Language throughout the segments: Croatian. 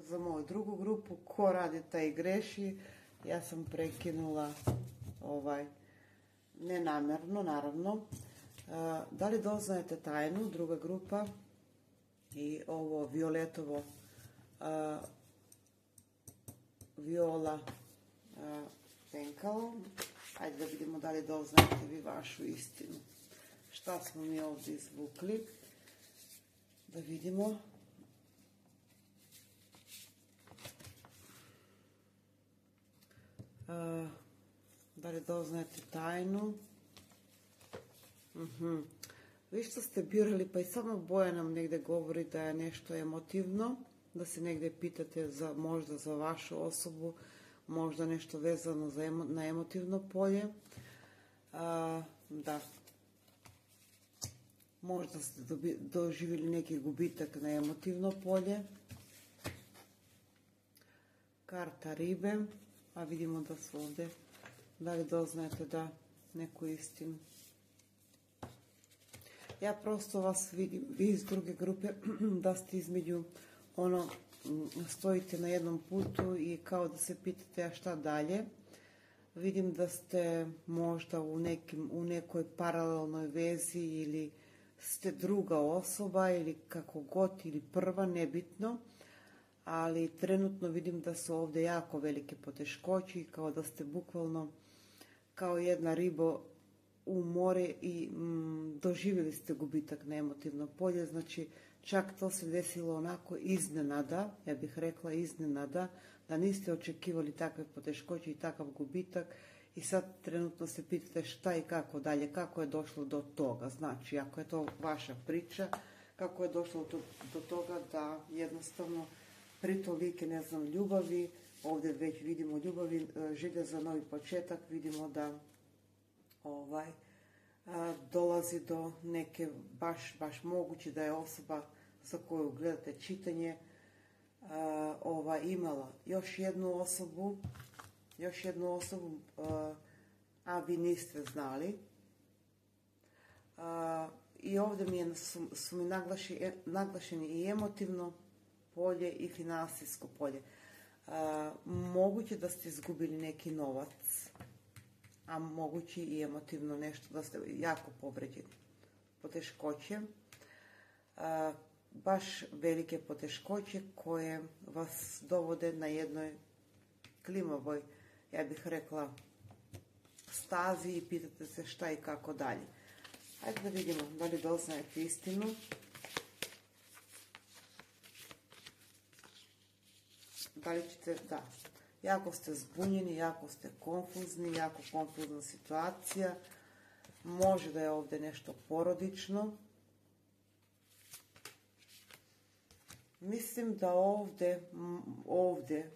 za moju drugu grupu. Ko radi taj i greši. Ja sam prekinula nenamjerno, naravno. Da li doznajete tajnu, druga grupa, i ovo violetovo, viola penkalo. Ajde da vidimo da li doznajete vi vašu istinu. Šta smo mi ovdje izvukli? Da vidimo. Da li doznajete tajnu? Vi što ste birali, pa i samo boja nam negdje govori da je nešto emotivno, da se negdje pitate možda za vašu osobu, možda nešto vezano na emotivno polje. Da. Možda ste doživjeli neki gubitak na emotivno polje. Karta ribe, a vidimo da su ovdje. Da li doznajete da neku istinu? Ja prosto vas vidim, vi iz druge grupe, da ste između, stojite na jednom putu i kao da se pitate a šta dalje. Vidim da ste možda u nekoj paralelnoj vezi ili ste druga osoba ili kako god, ili prva, nebitno. Ali trenutno vidim da su ovdje jako velike poteškoće, kao da ste bukvalno kao jedna riba u more i doživjeli ste gubitak na emotivno polje. Znači čak to se desilo onako iznenada, ja bih rekla iznenada, da niste očekivali takve poteškoće i takav gubitak i sad trenutno se pitate šta i kako dalje, kako je došlo do toga. Znači ako je to vaša priča, kako je došlo do toga da jednostavno pri tolike, ne znam, ljubavi, ovdje već vidimo ljubavi, želja za novi početak, vidimo da dolazi do neke baš moguće da je osoba za koju gledate čitanje imala još jednu osobu, a vi niste znali. I ovdje su mi naglašeni i emotivno polje i financijsko polje. Moguće da ste izgubili neki novac, a moguće i emotivno nešto, da ste jako povređeni. Poteškoće, baš velike poteškoće koje vas dovode na jednoj klimavoj, ja bih rekla, stazi i pitate se šta i kako dalje. Hajde da vidimo da li doznajete istinu. Da li ćete, da. Jako ste zbunjeni, jako ste konfuzni, jako konfuzna situacija. Može da je ovdje nešto porodično. Mislim da ovdje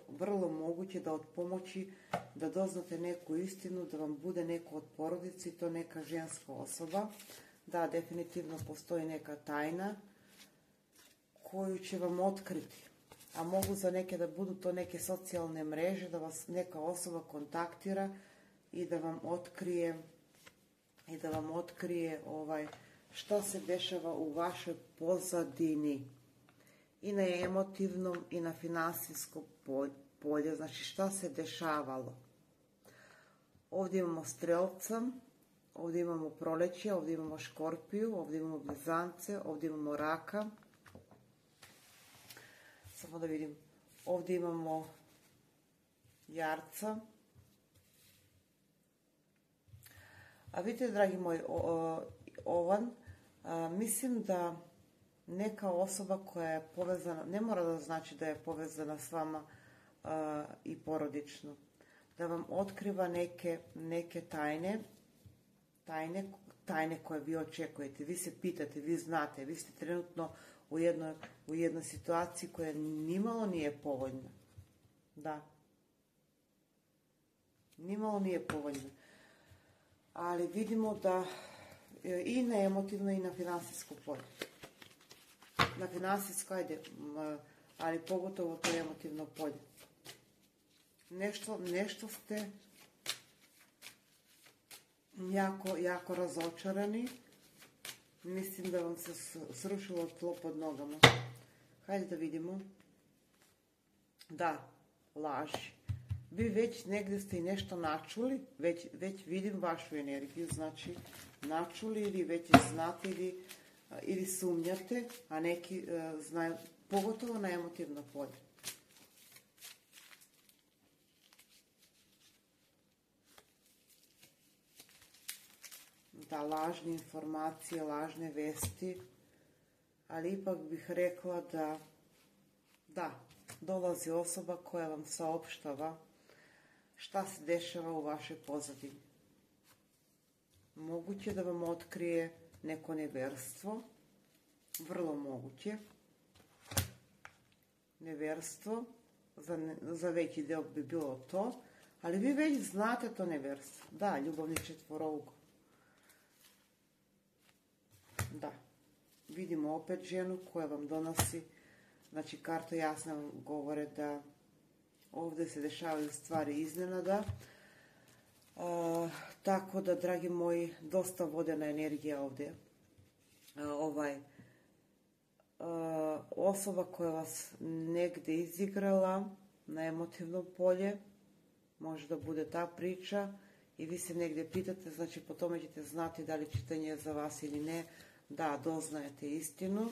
vrlo moguće da od pomoći da doznate neku istinu, da vam bude neko od porodici, to neka ženska osoba. Da, definitivno postoji neka tajna koju će vam otkriti. A mogu za neke da budu to neke socijalne mreže, da vas neka osoba kontaktira i da vam otkrije šta se dešava u vašoj pozadini. I na emotivnom i na finansijsko polje, znači šta se dešavalo. Ovdje imamo strelca, ovdje imamo proleće, ovdje imamo škorpiju, ovdje imamo blizance, ovdje imamo raka. Samo da vidim, ovdje imamo jarca. A vidite, dragi moji, ovan, mislim da neka osoba koja je povezana, ne mora da znači da je povezana s vama i porodično, da vam otkriva neke tajne koje vi očekujete. Vi se pitate, vi znate, vi ste trenutno u jednoj situaciji koja nimalo nije povoljna. Da. Nimalo nije povoljna. Ali vidimo da i na emotivno i na finansijsko polje. Na finansijsko, ajde, ali pogotovo to emotivno polje. Nešto ste jako razočarani. Mislim da vam se srušilo tlo pod nogama. Hajde da vidimo. Da, laži. Vi već negdje ste i nešto načuli, već vidim vašu energiju, znači načuli ili već znate ili sumnjate, a neki znaju, pogotovo na emotivno polje. Da, lažne informacije, lažne vesti, ali ipak bih rekla da, dolazi osoba koja vam saopštava šta se dešava u vašoj pozadini. Moguće da vam otkrije neko nevjerstvo, vrlo moguće. Nevjerstvo, za veći deo bi bilo to, ali vi već znate to nevjerstvo. Da, ljubavni četvoroug. Da, vidimo opet ženu koja vam donosi, znači karte jasno vam govore da ovdje se dešavaju stvari iznenada. Tako da, dragi moji, dosta vodena energija ovdje. Osoba koja vas negdje izigrala na emotivno polje, može da bude ta priča i vi se negdje pitate, znači po tome ćete znati da li čitanje je za vas ili ne, da doznajete istinu.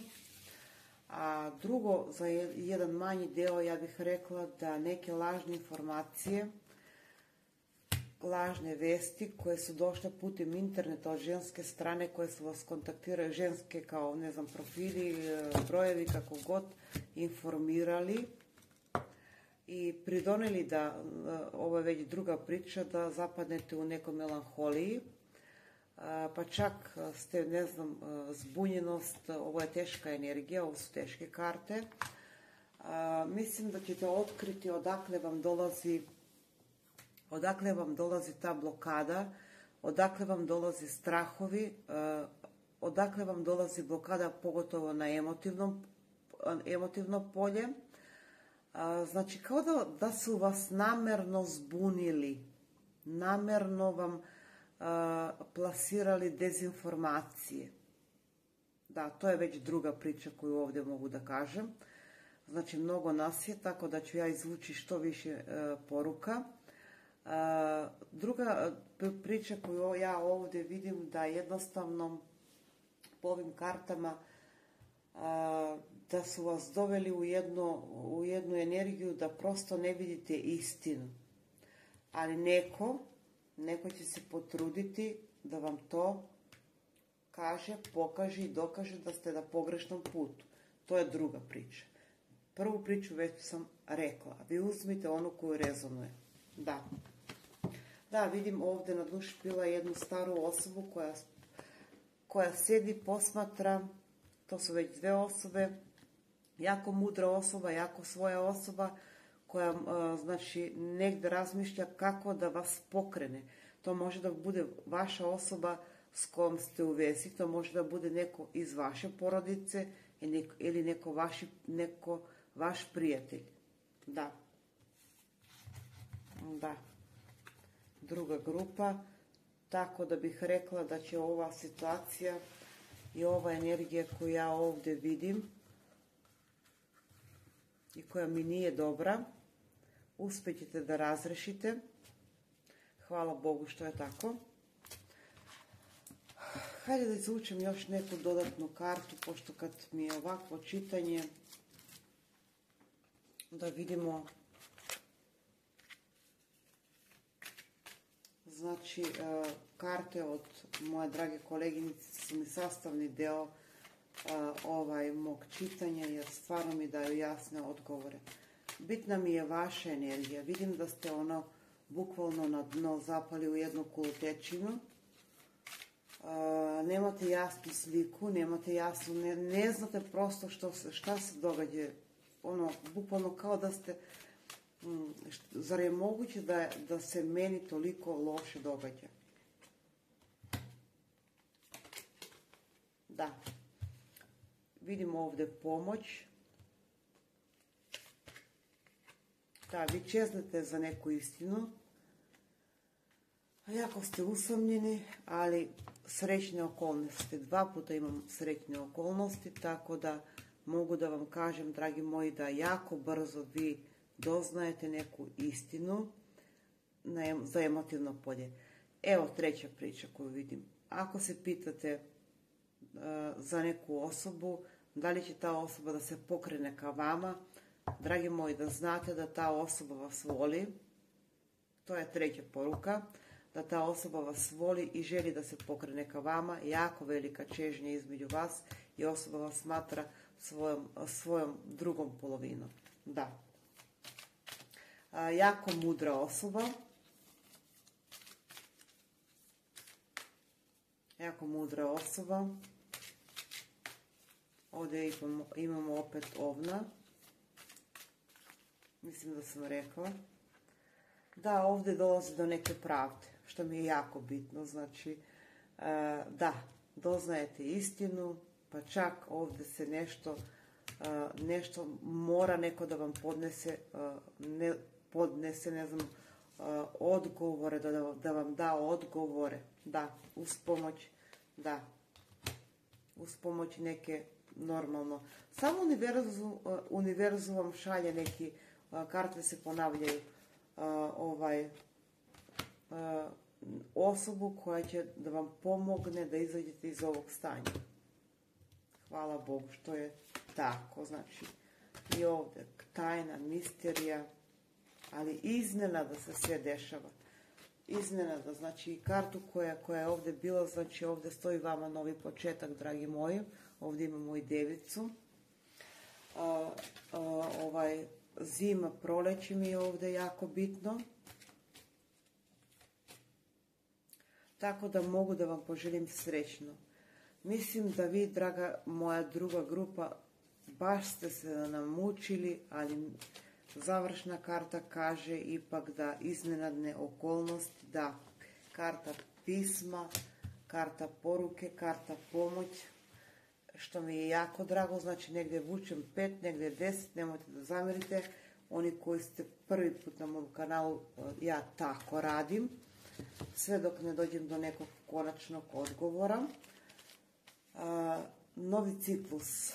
A drugo, za jedan manji deo ja bih rekla da neke lažne informacije, lažne vesti koje su došle putem interneta od ženske strane koje su vas kontaktiraju, ženske kao, ne znam, profili, brojevi, kako god, informirali i pridonijeli da, ovo je već druga priča, da zapadnete u nekoj melanholiji, pa čak ste, ne znam, zbunjenost, ovo je teška energija, ovo su teške karte. Mislim da ćete otkriti odakle vam dolazi ta blokada, odakle vam dolazi strahovi, odakle vam dolazi blokada pogotovo na emotivno polje. Znači kao da su vas namerno zbunili, namerno vam plasirali dezinformacije. Da, to je već druga priča koju ovdje mogu da kažem. Znači mnogo nas je, tako da ću ja izvući što više poruka. Druga priča koju ja ovdje vidim da jednostavno po ovim kartama da su vas doveli u jednu energiju da prosto ne vidite istinu. Ali neko će se potruditi da vam to kaže, pokaže i dokaže da ste na pogrešnom putu. To je druga priča. Prvu priču već sam rekla. Vi uzmite onu koju rezonuje. Da, vidim ovdje na dnu špila jednu staru osobu koja sjedi, posmatra. To su već dve osobe. Jako mudra osoba, jako svoja osoba koja znači negdje razmišlja kako da vas pokrene. To može da bude vaša osoba s kojom ste u vezi, to može da bude neko iz vaše porodice ili neko vaš prijatelj. Da. Druga grupa, tako da bih rekla da će ova situacija i ova energija koju ja ovdje vidim i koja mi nije dobra, uspjet ćete da razrešite. Hvala Bogu što je tako. Hajde da izvučem još neku dodatnu kartu, pošto kad mi je ovakvo čitanje, da vidimo. Znači, karte od moje drage koleginice su mi sastavni deo mog čitanja, jer stvarno mi daju jasne odgovore. Bitna mi je vaša energija. Vidim da ste bukvalno na dno zapali u jednu kolotečinu. Nemate jasnu sliku, nemate jasnu, ne znate prosto šta se događa. Bukvalno kao da ste, zar je moguće da se meni toliko loše događa? Da. Vidimo ovdje pomoć. Da, vi čeznete za neku istinu. Jako ste usamljeni, ali srećne okolnosti. 2 puta imam srećne okolnosti, tako da mogu da vam kažem, dragi moji, da jako brzo vi doznajete neku istinu za emotivno polje. Evo treća priča koju vidim. Ako se pitate za neku osobu, da li će ta osoba da se pokrene ka vama, dragi moji, da znate da ta osoba vas voli. To je treća poruka, da ta osoba vas voli i želi da se pokrene ka vama. Jako velika čežnja između vas i osoba vas smatra svojom drugom polovinom. Da. Jako mudra osoba. Jako mudra osoba. Ovdje imamo opet ovna. Mislim da sam rekla. Da, ovdje dolazi do neke pravde, što mi je jako bitno. Znači, da, doznajete istinu, pa čak ovdje se nešto mora neko da vam podnese, ne znam, odgovore, da vam da odgovore. Da, uz pomoć neke normalno. Samo univerzum vam šalje neki, karte se ponavljaju, osobu koja će da vam pomogne da izađete iz ovog stanja. Hvala Bogu što je tako. Znači, i ovdje tajna, misterija, ali iznenada se sve dešava. Iznenada, znači kartu koja je ovdje bila, znači ovdje stoji vama novi početak, dragi moji. Ovdje imamo i devicu. Zima, proleće mi je ovdje jako bitno. Tako da mogu da vam poželim srećno. Mislim da vi, draga moja druga grupa, baš ste se namučili, ali završna karta kaže ipak da iznenadne okolnosti, da karta pisma, karta poruke, karta pomoć, što mi je jako drago. Znači negdje vučem 5, negdje 10, nemojte da zamjerite. Oni koji ste prvi put na mom kanalu, ja tako radim, sve dok ne dođem do nekog konačnog odgovora. Novi ciklus,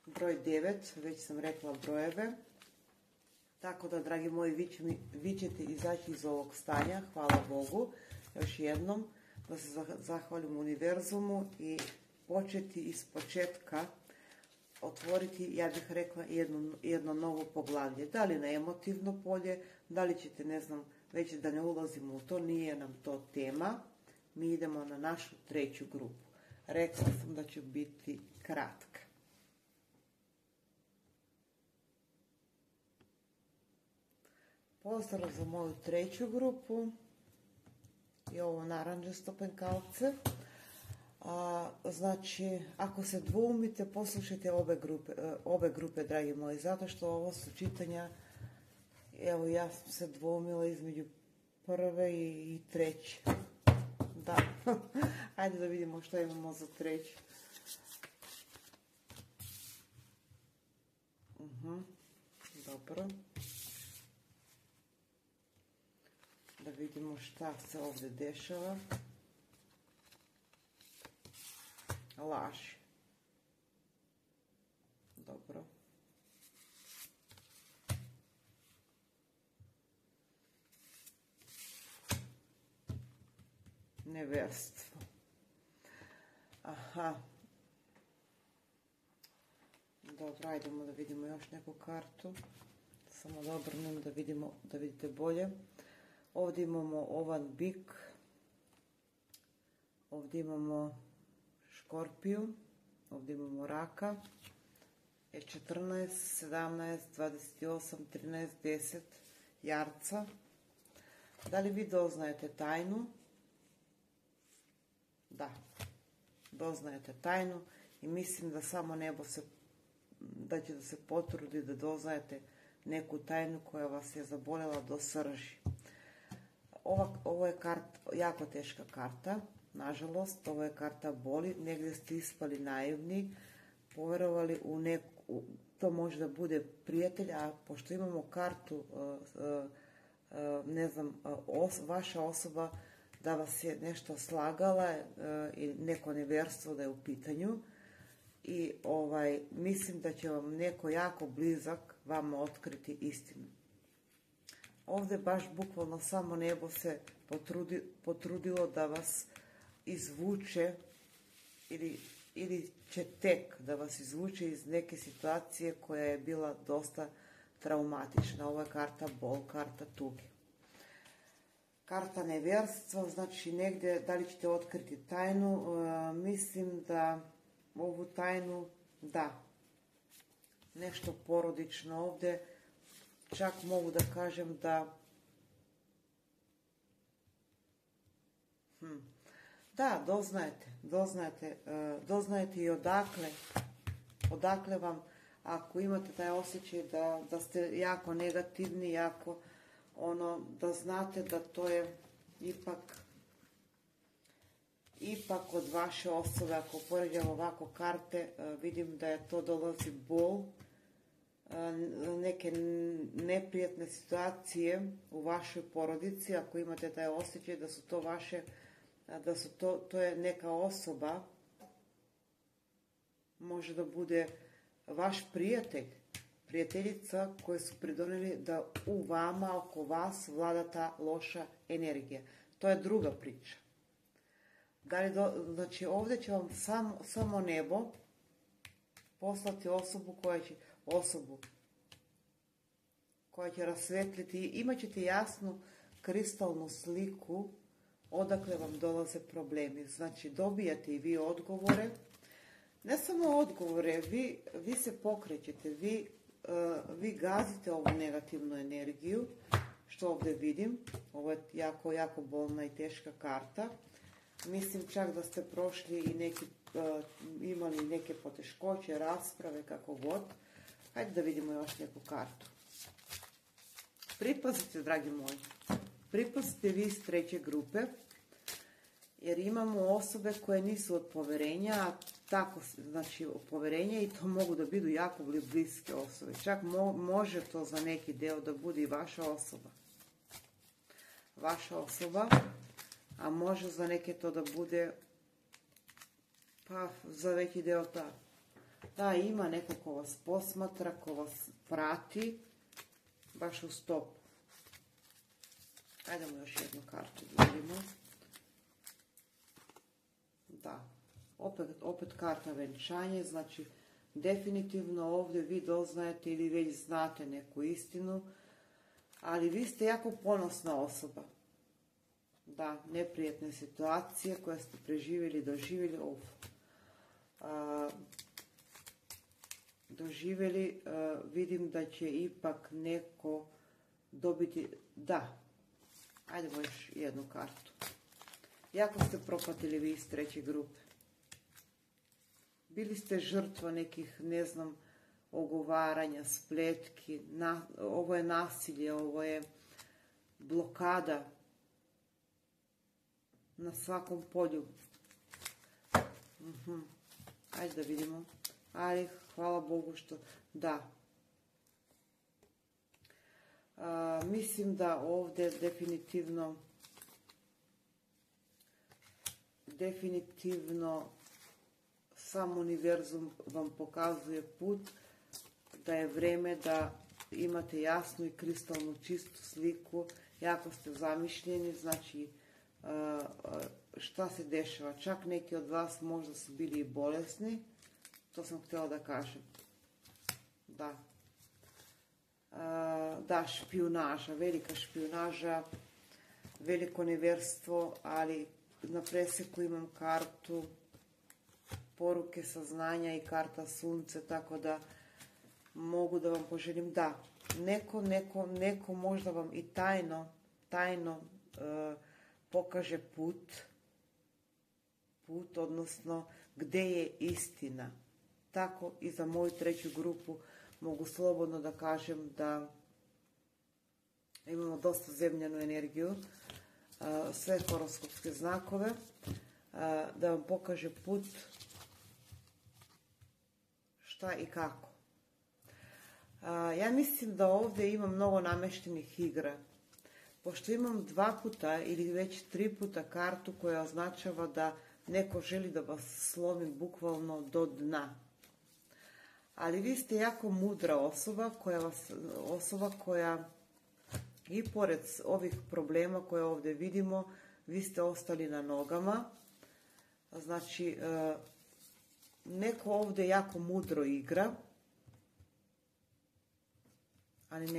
broj 9, već sam rekla brojeve. Tako da, dragi moji, vi ćete izaći iz ovog stanja, hvala Bogu, još jednom, da se zahvalim univerzumu i početi iz početka, otvoriti, ja bih rekla, jedno novo poglavlje. Da li na emotivno polje, da li ćete, ne znam, već da ne ulazimo u to, nije nam to tema. Mi idemo na našu treću grupu. Rekla sam da ću biti kratka. Pozdrav za moju treću grupu i ovo naranđasto penkalce. Znači, ako se dvoumite, poslušajte obe grupe, dragi moji, zato što ovo su čitanja, evo ja sam se dvoumila između prve i treće. Da, ajde da vidimo što imamo za treću. Dobro. Da vidimo šta se ovdje dešava. Laži. Dobro. Neverstvo. Aha. Dobro, ajdemo da vidimo još neku kartu. Samo da obrnem da vidite bolje. Ovdje imamo ovan bik. Ovdje imamo škorpiju. Ovdje imamo raka. 14, 17, 28, 13, 10, jarca. Da li vi doznajete tajnu? Da, doznajete tajnu i mislim da samo nebo da će da se potrudi da doznajete neku tajnu koja vas je zaboljela do srži. Ovo je jako teška karta, nažalost, ovo je karta boli, negdje ste ispali naivni, povjerovali u neku, to može da bude prijatelj, a pošto imamo kartu, ne znam, vaša osoba da vas je nešto slagala i neko neverstvo da je u pitanju i mislim da će vam neko jako blizak vama otkriti istinu. Ovdje baš bukvalno samo nebo se potrudilo da vas izvuče ili će tek da vas izvuče iz neke situacije koja je bila dosta traumatična. Ovo je karta bol, karta tuge. Karta nevjerstva, znači negdje da li ćete otkriti tajnu, mislim da ovu tajnu, da, nešto porodično ovdje, čak mogu da kažem da da, doznajete i odakle vam, ako imate taj osjećaj da ste jako negativni, jako da znate da to je ipak od vaše osobe. Ako poređamo ovako karte, vidim da je to dolazi bol, neke neprijatne situacije u vašoj porodici. Ako imate taj osjećaj da su to vaše, to je neka osoba, može da bude vaš prijatelj, prijateljica koji su pridonijeli da u vama, oko vas vlada ta loša energija. To je druga priča. Znači ovdje će vam samo nebo poslati osobu koja će rasvetliti. Imat ćete jasnu kristalnu sliku odakle vam dolaze problemi. Znači dobijate i vi odgovore. Ne samo odgovore, vi se pokrećete, vi gazite ovu negativnu energiju, što ovdje vidim. Ovo je jako, jako bolna i teška karta. Mislim čak da ste prošli i imali neke poteškoće, rasprave, kako god. Hajde da vidimo još neku kartu. Pripazite, dragi moji, pripazite vi iz treće grupe, jer imamo osobe koje nisu od poverenja, tako, znači poverenje, i to mogu da budu jako bliske osobe. Čak može to za neki deo da bude i vaša osoba. Vaša osoba, a može za neke to da bude, pa za veći deo ta. Da, ima neko ko vas posmatra, ko vas prati, baš u stopu. Hajdemo još jednu kartu da vidimo. Da, opet karta venčanje, znači definitivno ovdje vi doznajete ili već znate neku istinu, ali vi ste jako ponosna osoba. Da, neprijatne situacije koje ste preživjeli, doživjeli, vidim da će ipak neko dobiti, da, hajdemo još jednu kartu. Jako ste propatili vi iz treće grupe. Bili ste žrtva nekih, ne znam, ogovaranja, spletki, ovo je nasilje, ovo je blokada na svakom polju. Ajde da vidimo. Ali hvala Bogu što da. Mislim da ovdje definitivno sam univerzum vam pokazuje put, da je vreme da imate jasnu i kristalnu čistu sliku, jako ste zamišljeni, znači šta se dešava. Čak neki od vas možda su bili i bolesni, to sam htjela da kažem. Da. Da, špijunaža, velika špijunaža, veliko neverstvo, ali na preseku imam kartu poruke saznanja i karta sunce, tako da mogu da vam poželim, da, neko možda vam i tajno pokaže put, odnosno gdje je istina. Tako i za moju treću grupu mogu slobodno da kažem da imamo dosta zemljanu energiju, sve horoskopske znakove, da vam pokaže put šta i kako. Ja mislim da ovdje ima mnogo nameštenih igra. Pošto imam 2 puta ili već 3 puta kartu koja označava da neko želi da vas slomi bukvalno do dna. Ali vi ste jako mudra osoba koja i pored ovih problema koje ovdje vidimo, vi ste ostali na nogama. Znači, neko ovdje jako mudro igra, ali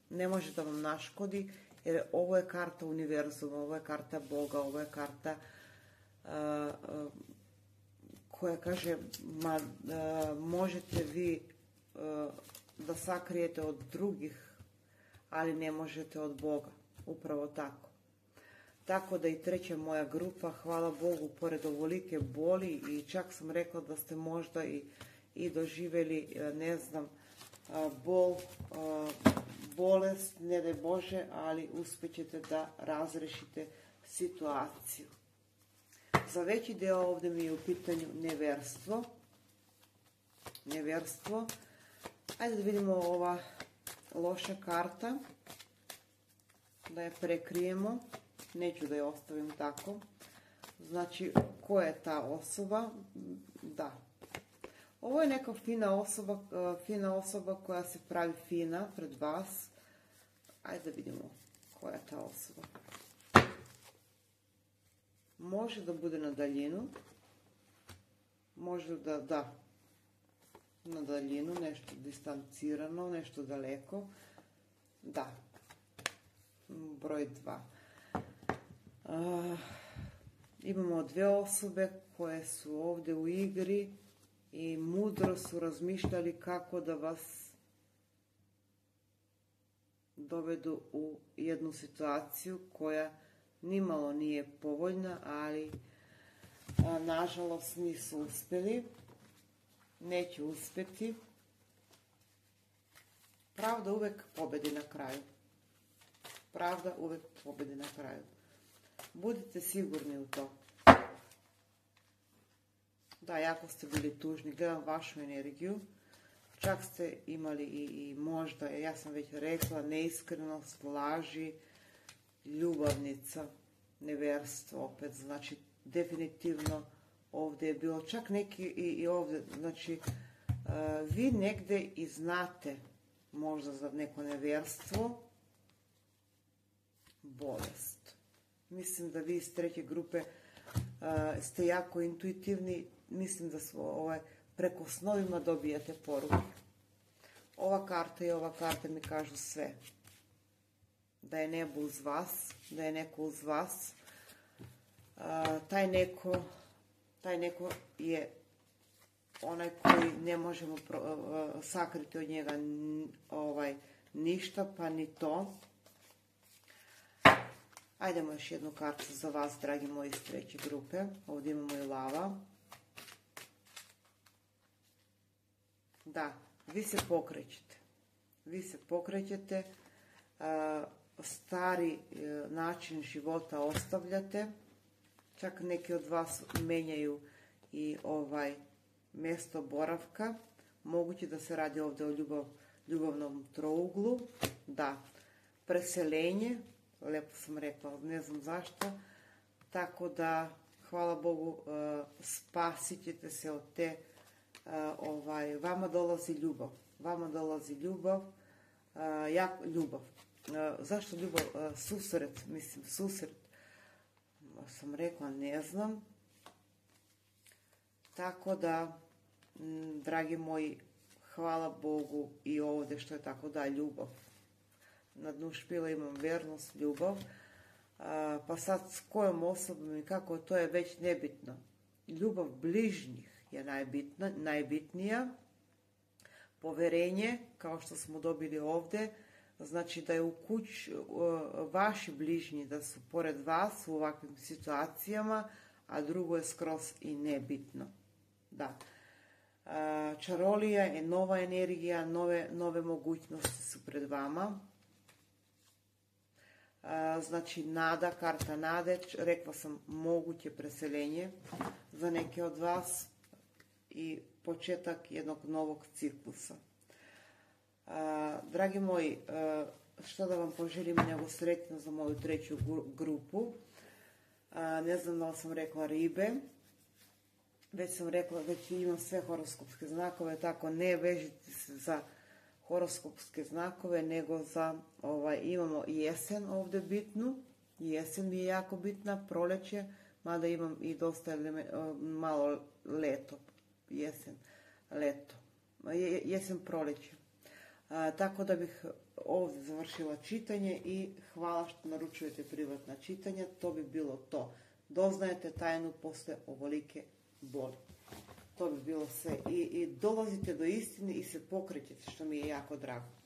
ne može da vam naškodi, jer ovo je karta univerzuma, ovo je karta Boga, ovo je karta koja kaže, možete vi da sakrijete od drugih, ali ne možete od Boga. Upravo tako. Tako da i treća moja grupa, hvala Bogu, pored ovolike boli, i čak sam rekla da ste možda i doživjeli, ne znam, bolest, ne daj Bože, ali uspjećete da razrešite situaciju. Za veći deo ovdje mi je u pitanju neverstvo. Neverstvo. Ajde da vidimo ova loša karta. Da je prekrijemo. Neću da je ostavim tako. Znači, ko je ta osoba? Da. Ovo je neka fina osoba koja se pravi fina pred vas. Ajde da vidimo koja je ta osoba. Može da bude na daljinu. Može da na daljinu, nešto distancirano, nešto daleko. Da. Broj 2. Imamo dve osobe koje su ovdje u igri i mudro su razmišljali kako da vas dovedu u jednu situaciju koja nimalo nije povoljna, ali nažalost nisu uspjeli. Neće uspjeti. Pravda uvijek pobedi na kraju. Pravda uvijek pobedi na kraju. Budite sigurni u to. Da, jako ste bili tužni. Gledam vašu energiju. Čak ste imali i možda, ja sam već rekla, neiskrenost, laži, ljubavnica, neverstvo opet. Znači, definitivno ovdje je bilo čak neki i ovdje. Znači, vi negdje i znate možda za neko neverstvo, bolest. Mislim da vi iz treće grupe ste jako intuitivni. Mislim da preko snovima dobijate poruku. Ova karta i ova karta mi kažu sve. Da je nebo uz vas, da je neko uz vas. Taj neko je onaj koji ne možemo sakriti od njega ništa, pa ni to. Ajdemo još jednu kartu za vas, dragi moji iz treće grupe. Ovdje imamo i lava. Da, vi se pokrećete. Vi se pokrećete. Stari način života ostavljate. Čak neki od vas menjaju i mjesto boravka. Moguće da se radi ovdje o ljubavnom trouglu. Da, preseljenje. Lepo sam rekla, ne znam zašto. Tako da, hvala Bogu, spasit ćete se od te, vama dolazi ljubav. Vama dolazi ljubav. Ljubav. Zašto ljubav? Susret, sam rekla, ne znam. Tako da, dragi moji, hvala Bogu i ovdje što je tako da, ljubav. Na dnu špila imam vernost, ljubav. Pa sad s kojom osobom i kako, to je već nebitno. Ljubav bližnjih je najbitnija. Poverenje, kao što smo dobili ovdje, znači da je u kući vaši bližnji, da su pored vas u ovakvim situacijama, a drugo je skroz i nebitno. Da. Čarolija je nova energija, nove mogućnosti su pred vama. Znači nada, karta nade, rekla sam moguće preseljenje za neke od vas i početak jednog novog ciklusa. Dragi moji, što da vam poželim nego sretno za moju treću grupu. Ne znam da li sam rekla ribe. već sam rekla, već imam sve horoskopske znakove, tako ne vežite se za horoskopske znakove, nego za, imamo jesen ovdje bitnu, jesen mi je jako bitna, proljeće, mada imam i dosta malo leto, jesen, leto, jesen, proljeće. Tako da bih ovdje završila čitanje i hvala što naručujete privatna čitanja, to bi bilo to. Doznajete tajnu posle ovolike boli. To bi bilo sve. I dolazite do istine i se pokrećete, što mi je jako drago.